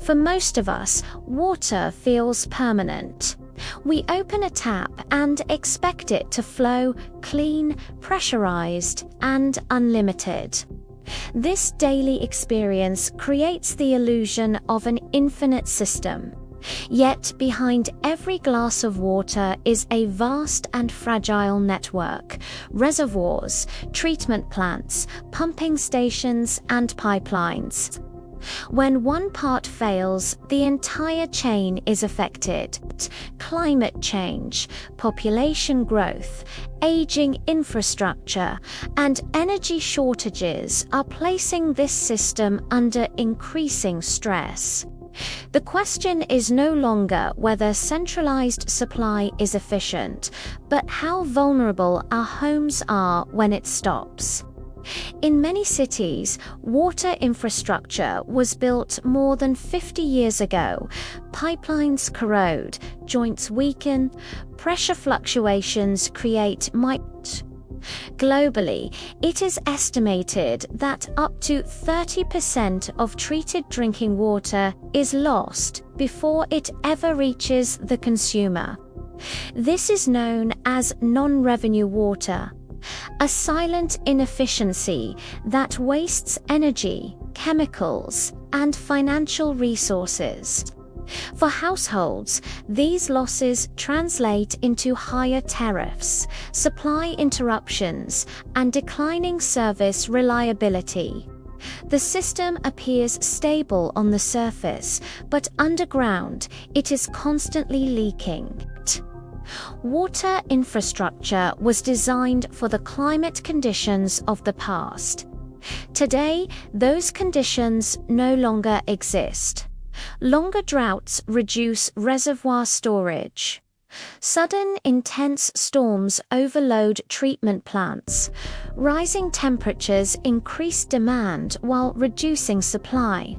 For most of us, water feels permanent. We open a tap and expect it to flow clean, pressurized, and unlimited. This daily experience creates the illusion of an infinite system. Yet behind every glass of water is a vast and fragile network: reservoirs, treatment plants, pumping stations, and pipelines. When one part fails, the entire chain is affected. Climate change, population growth, aging infrastructure, and energy shortages are placing this system under increasing stress. The question is no longer whether centralized supply is efficient, but how vulnerable our homes are when it stops. In many cities, water infrastructure was built more than 50 years ago. Pipelines corrode, joints weaken, pressure fluctuations create Globally, it is estimated that up to 30% of treated drinking water is lost before it ever reaches the consumer. This is known as non-revenue water, a silent inefficiency that wastes energy, chemicals, and financial resources. For households, these losses translate into higher tariffs, supply interruptions, and declining service reliability. The system appears stable on the surface, but underground, it is constantly leaking. Water infrastructure was designed for the climate conditions of the past. Today, those conditions no longer exist. Longer droughts reduce reservoir storage. Sudden intense storms overload treatment plants. Rising temperatures increase demand while reducing supply.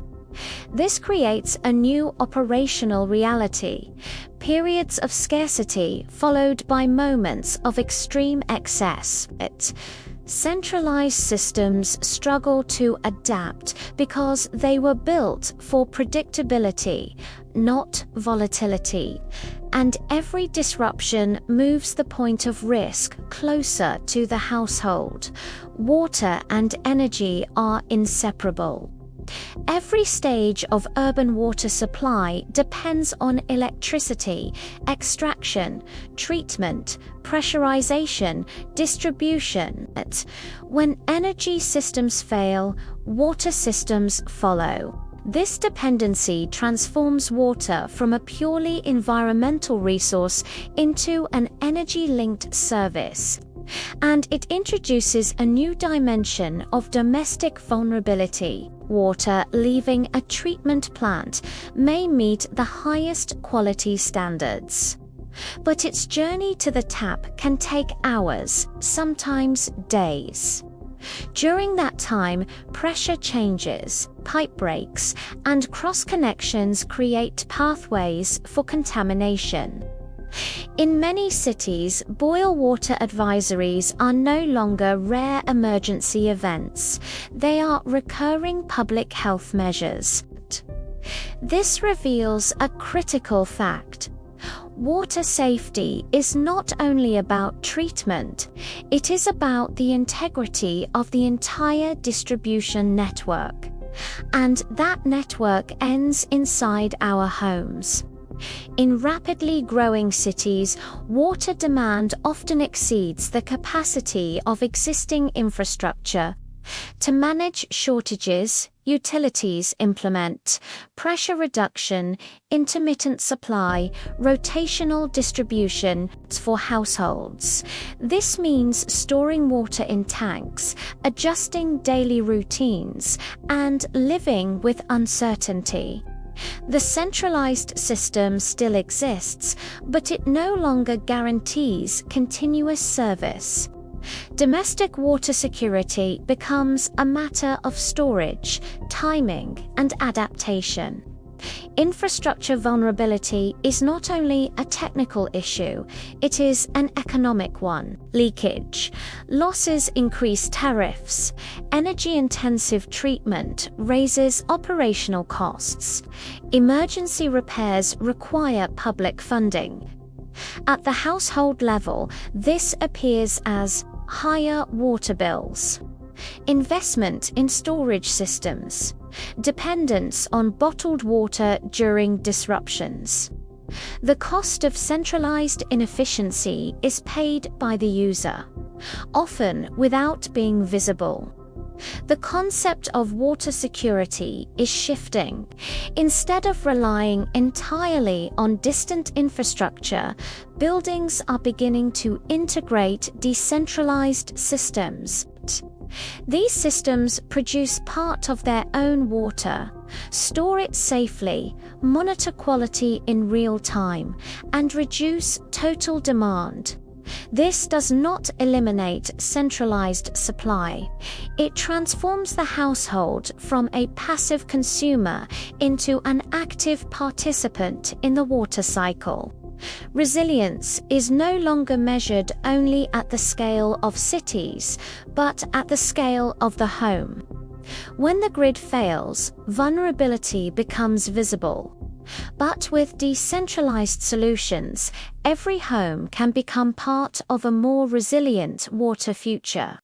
This creates a new operational reality: periods of scarcity followed by moments of extreme excess. Centralized systems struggle to adapt because they were built for predictability, not volatility. And every disruption moves the point of risk closer to the household. Water and energy are inseparable. Every stage of urban water supply depends on electricity, extraction, treatment, pressurization, distribution. When energy systems fail, water systems follow. This dependency transforms water from a purely environmental resource into an energy-linked service. And it introduces a new dimension of domestic vulnerability. Water leaving a treatment plant may meet the highest quality standards, but its journey to the tap can take hours, sometimes days. During that time, pressure changes, pipe breaks, and cross-connections create pathways for contamination. In many cities, boil water advisories are no longer rare emergency events. They are recurring public health measures. This reveals a critical fact. Water safety is not only about treatment, it is about the integrity of the entire distribution network. And that network ends inside our homes. In rapidly growing cities, water demand often exceeds the capacity of existing infrastructure. To manage shortages, utilities implement pressure reduction, intermittent supply, rotational distribution for households. This means storing water in tanks, adjusting daily routines, and living with uncertainty. The centralized system still exists, but it no longer guarantees continuous service. Domestic water security becomes a matter of storage, timing, and adaptation. Infrastructure vulnerability is not only a technical issue, it is an economic one. Leakage. Losses increase tariffs. Energy-intensive treatment raises operational costs. Emergency repairs require public funding. At the household level, this appears as higher water bills. Investment in storage systems. Dependence on bottled water during disruptions. The cost of centralized inefficiency is paid by the user, often without being visible. The concept of water security is shifting. Instead of relying entirely on distant infrastructure, buildings are beginning to integrate decentralized systems. These systems produce part of their own water, store it safely, monitor quality in real time, and reduce total demand. This does not eliminate centralized supply. It transforms the household from a passive consumer into an active participant in the water cycle. Resilience is no longer measured only at the scale of cities, but at the scale of the home. When the grid fails, vulnerability becomes visible. But with decentralized solutions, every home can become part of a more resilient water future.